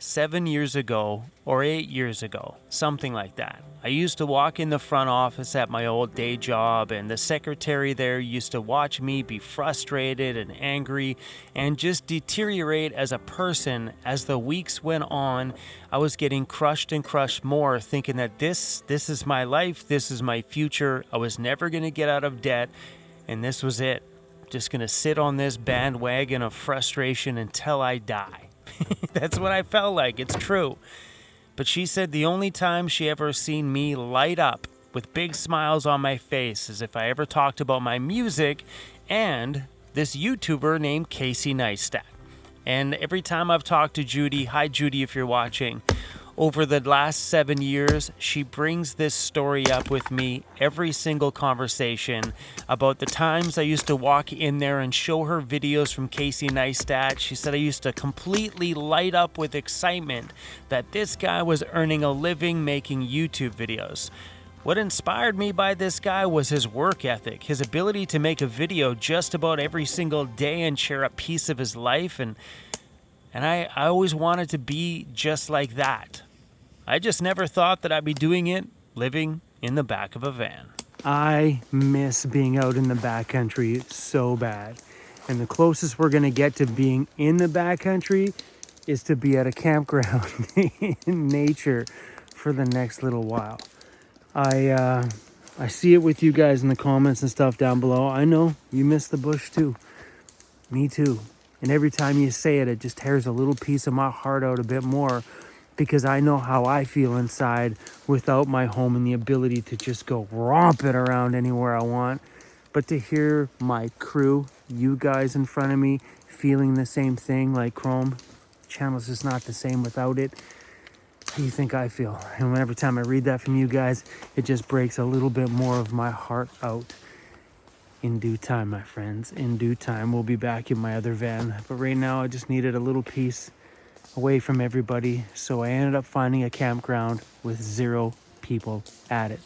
7 years ago or 8 years ago, something like that. I used to walk in the front office at my old day job, and the secretary there used to watch me be frustrated and angry and just deteriorate as a person. As the weeks went on, I was getting crushed and crushed more, thinking that this is my life, this is my future. I was never going to get out of debt, and this was it. Just going to sit on this bandwagon of frustration until I die. That's what I felt like. It's true. But she said the only time she ever seen me light up with big smiles on my face is if I ever talked about my music and this YouTuber named Casey Neistat. And every time I've talked to Judy, hi Judy if you're watching, over the last 7 years, she brings this story up with me every single conversation about the times I used to walk in there and show her videos from Casey Neistat. She said I used to completely light up with excitement that this guy was earning a living making YouTube videos. What inspired me by this guy was his work ethic, his ability to make a video just about every single day and share a piece of his life, and I always wanted to be just like that. I just never thought that I'd be doing it living in the back of a van. I miss being out in the backcountry so bad. And the closest we're going to get to being in the backcountry is to be at a campground in nature for the next little while. I see it with you guys in the comments and stuff down below. I know you miss the bush too. Me too. And every time you say it, it just tears a little piece of my heart out a bit more, because I know how I feel inside without my home and the ability to just go romping around anywhere I want. But to hear my crew, you guys in front of me, feeling the same thing like Chrome, the channel's just not the same without it. How do you think I feel? And every time I read that from you guys, it just breaks a little bit more of my heart out. In due time, my friends, in due time, we'll be back in my other van. But right now, I just needed a little piece away from everybody. So I ended up finding a campground with 0 people at it.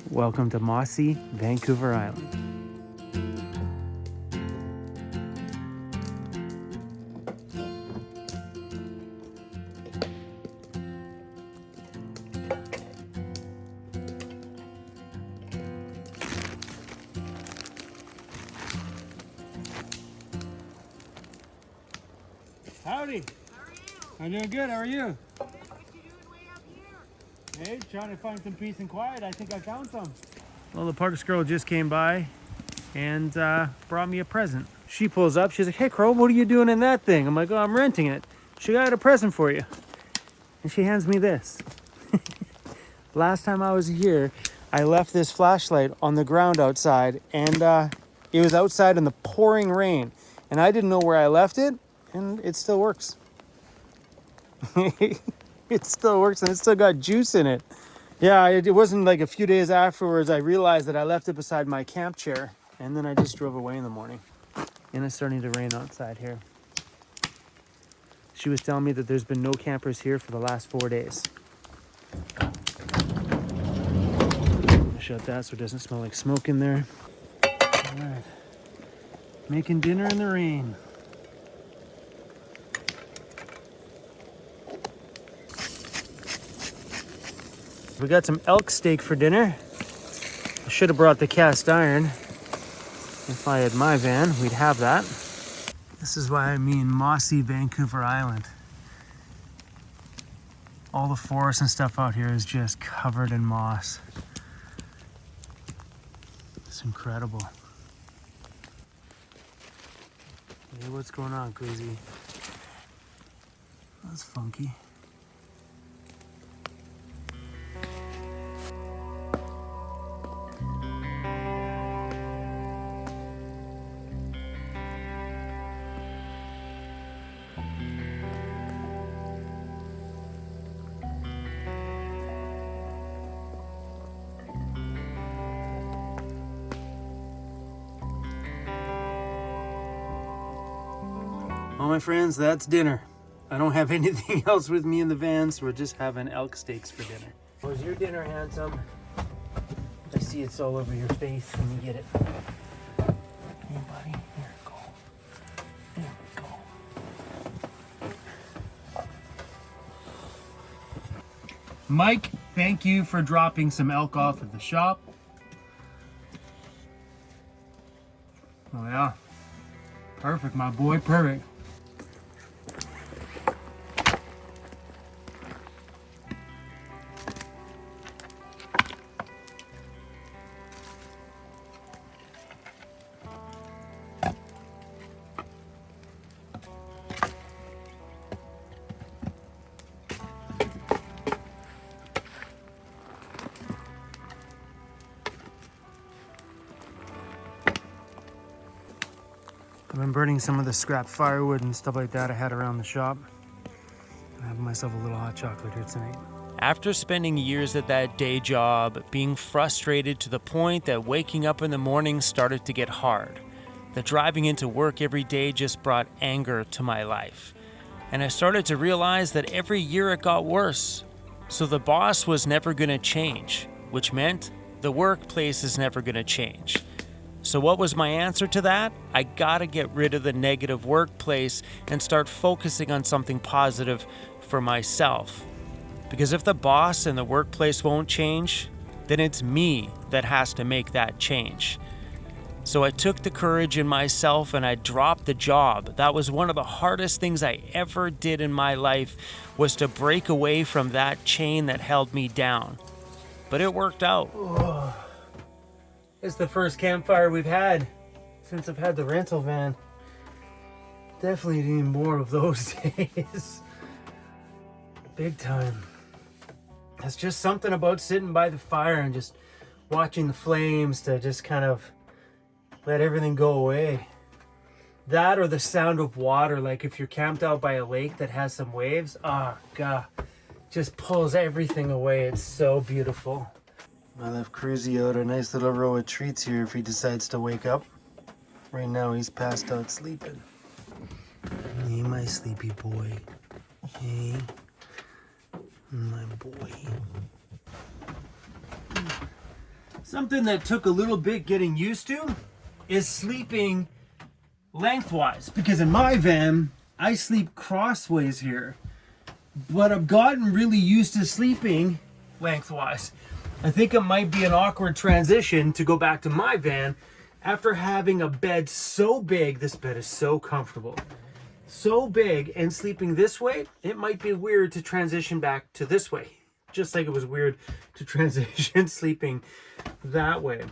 Welcome to Mossy, Vancouver Island. Howdy. How are you? I'm doing good. How are you? Good. What you doing way up here? Hey, trying to find some peace and quiet. I think I found some. Well, the Parks girl just came by and brought me a present. She pulls up. She's like, "Hey, Crow, what are you doing in that thing?" I'm like, "Oh, I'm renting it." She got a present for you. And she hands me this. Last time I was here, I left this flashlight on the ground outside, and it was outside in the pouring rain. And I didn't know where I left it. And it still works. It still works, and it still got juice in it. Yeah, it wasn't like a few days afterwards I realized that I left it beside my camp chair, and then I just drove away in the morning. And it's starting to rain outside here. She was telling me that there's been no campers here for the last 4 days. Shut that so it doesn't smell like smoke in there. All right. Making dinner in the rain. We got some elk steak for dinner. I should have brought the cast iron. If I had my van, we'd have that. This is why I mean mossy Vancouver Island. All the forest and stuff out here is just covered in moss. It's incredible. Hey, what's going on, crazy? That's funky. Well, my friends, that's dinner. I don't have anything else with me in the van, so we're just having elk steaks for dinner. Was your dinner, handsome? I see it's all over your face when you get it. Hey, buddy, here, go. There we go. Mike, thank you for dropping some elk off at the shop. Oh yeah, perfect, my boy, perfect. I've been burning some of the scrap firewood and stuff like that I had around the shop. I have myself a little hot chocolate here tonight. After spending years at that day job, being frustrated to the point that waking up in the morning started to get hard, the driving into work every day just brought anger to my life. And I started to realize that every year it got worse. So the boss was never going to change, which meant the workplace is never going to change. So what was my answer to that? I gotta get rid of the negative workplace and start focusing on something positive for myself. Because if the boss and the workplace won't change, then it's me that has to make that change. So I took the courage in myself and I dropped the job. That was one of the hardest things I ever did in my life, was to break away from that chain that held me down. But it worked out. Oh. It's the first campfire we've had since I've had the rental van. Definitely need more of those days. Big time. It's just something about sitting by the fire and just watching the flames to just kind of let everything go away. That or the sound of water, like if you're camped out by a lake that has some waves, oh God, just pulls everything away. It's so beautiful. I left Cruzy out a nice little row of treats here if he decides to wake up. Right now he's passed out sleeping. Hey, my sleepy boy. Hey, my boy. Something that took a little bit getting used to is sleeping lengthwise. Because in my van, I sleep crossways here. But I've gotten really used to sleeping lengthwise. I think it might be an awkward transition to go back to my van after having a bed so big. This bed is so comfortable, so big, and sleeping this way, it might be weird to transition back to this way. Just like it was weird to transition sleeping that way.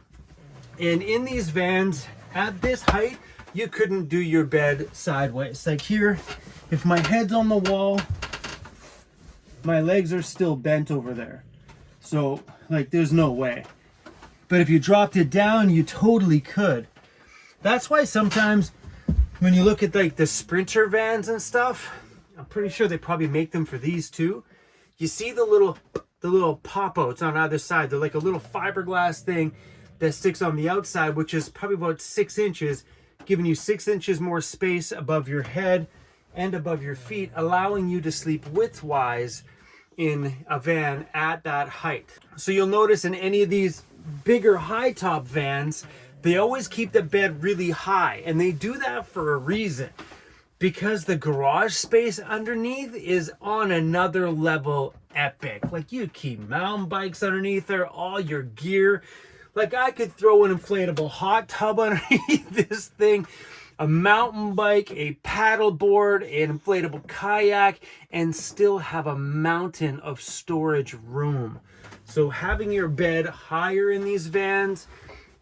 And in these vans, at this height, you couldn't do your bed sideways. Like here, if my head's on the wall, my legs are still bent over there. So, like, there's no way. But if you dropped it down, you totally could. That's why sometimes when you look at, like, the Sprinter vans and stuff, I'm pretty sure they probably make them for these too. You see the little pop-outs on either side. They're like a little fiberglass thing that sticks on the outside, which is probably about 6 inches, giving you 6 inches more space above your head and above your feet, allowing you to sleep widthwise in a van at that height. So you'll notice in any of these bigger high top vans, they always keep the bed really high, and they do that for a reason, because the garage space underneath is on another level epic. Like, you keep mountain bikes underneath there, all your gear. Like, I could throw an inflatable hot tub underneath this thing, a mountain bike, a paddle board, an inflatable kayak, and still have a mountain of storage room. So having your bed higher in these vans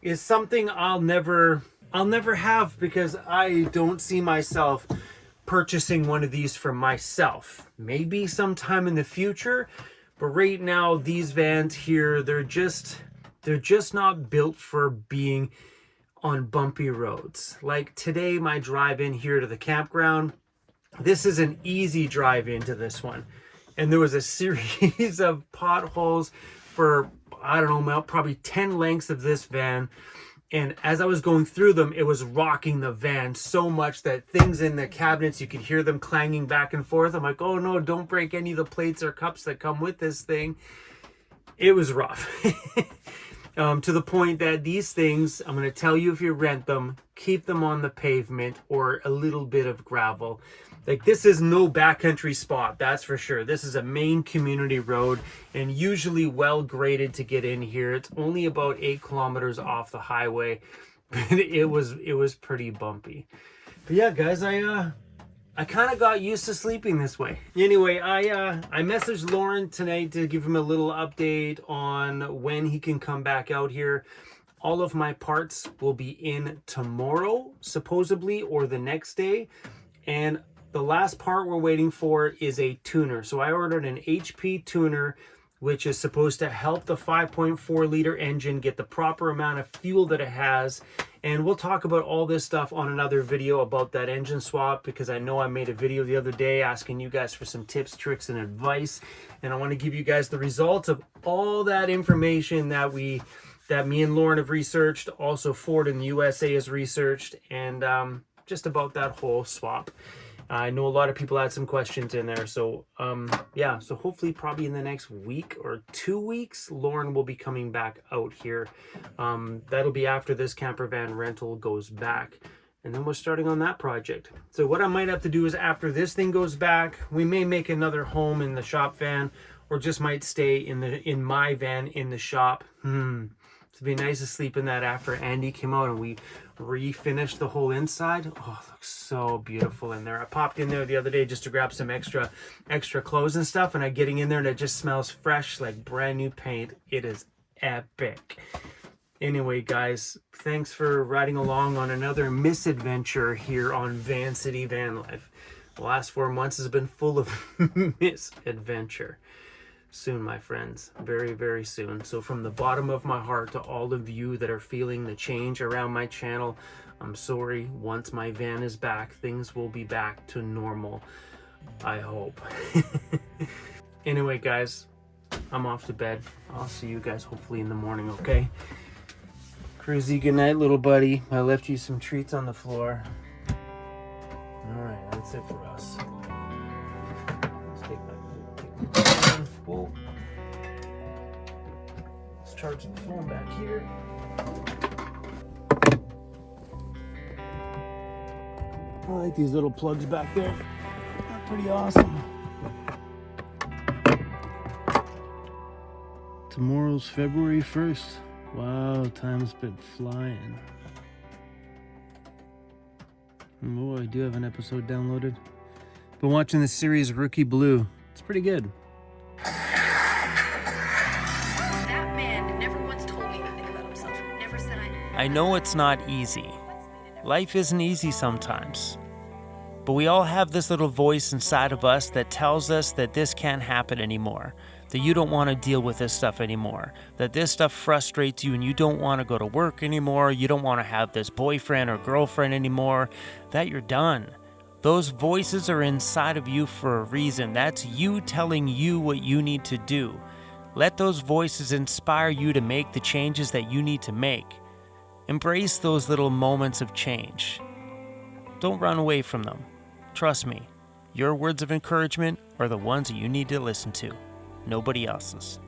is something I'll never have, because I don't see myself purchasing one of these for myself. Maybe sometime in the future, but right now these vans here, they're just not built for being on bumpy roads. Like today, my drive in here to the campground, this is an easy drive into this one. And there was a series of potholes for, I don't know, probably 10 lengths of this van. And as I was going through them, it was rocking the van so much that things in the cabinets, you could hear them clanging back and forth. I'm like, oh no, don't break any of the plates or cups that come with this thing. It was rough. To the point that these things, I'm going to tell you if you rent them, keep them on the pavement or a little bit of gravel. Like, this is no backcountry spot, that's for sure. This is a main community road and usually well graded to get in here. It's only about 8 kilometers off the highway, but it was pretty bumpy. But yeah, guys, I kind of got used to sleeping this way. Anyway, I messaged Lauren tonight to give him a little update on when he can come back out here. All of my parts will be in tomorrow, supposedly, or the next day. And the last part we're waiting for is a tuner. So I ordered an HP tuner, which is supposed to help the 5.4 liter engine get the proper amount of fuel that it has. And we'll talk about all this stuff on another video about that engine swap, because I know I made a video the other day asking you guys for some tips, tricks, and advice. And I want to give you guys the results of all that information that me and Lauren have researched. Also, Ford in the USA has researched, and just about that whole swap. I know a lot of people had some questions in there. So, yeah, so hopefully probably in the next week or 2 weeks, Lauren will be coming back out here. That'll be after this camper van rental goes back. And then we're starting on that project. So what I might have to do is, after this thing goes back, we may make another home in the shop van, or just might stay in my van in the shop. It'd be nice to sleep in that after Andy came out and we refinished the whole inside. Oh, it looks so beautiful in there. I popped in there the other day just to grab some extra clothes and stuff, and I'm getting in there and it just smells fresh, like brand new paint. It is epic. Anyway, guys, thanks for riding along on another misadventure here on Vancity Vanlife. The last 4 months has been full of misadventure. Soon, my friends, very, very soon. So from the bottom of my heart to all of you that are feeling the change around my channel, I'm sorry. Once my van is back, things will be back to normal, I hope. Anyway, guys, I'm off to bed. I'll see you guys hopefully in the morning, okay? Cruzy, good night, little buddy. I left you some treats on the floor. All right, that's it for us. Let's take my phone. Let's charge the phone back here. I like these little plugs back there. They're pretty awesome. Tomorrow's February 1st. Wow, time's been flying. Oh, I do have an episode downloaded. Been watching the series Rookie Blue. It's pretty good. That man never once told me anything about himself. Never said I know it's not easy. Life isn't easy sometimes. But we all have this little voice inside of us that tells us that this can't happen anymore, that you don't want to deal with this stuff anymore, that this stuff frustrates you and you don't want to go to work anymore, you don't want to have this boyfriend or girlfriend anymore, that you're done. Those voices are inside of you for a reason. That's you telling you what you need to do. Let those voices inspire you to make the changes that you need to make. Embrace those little moments of change. Don't run away from them. Trust me, your words of encouragement are the ones that you need to listen to, nobody else's.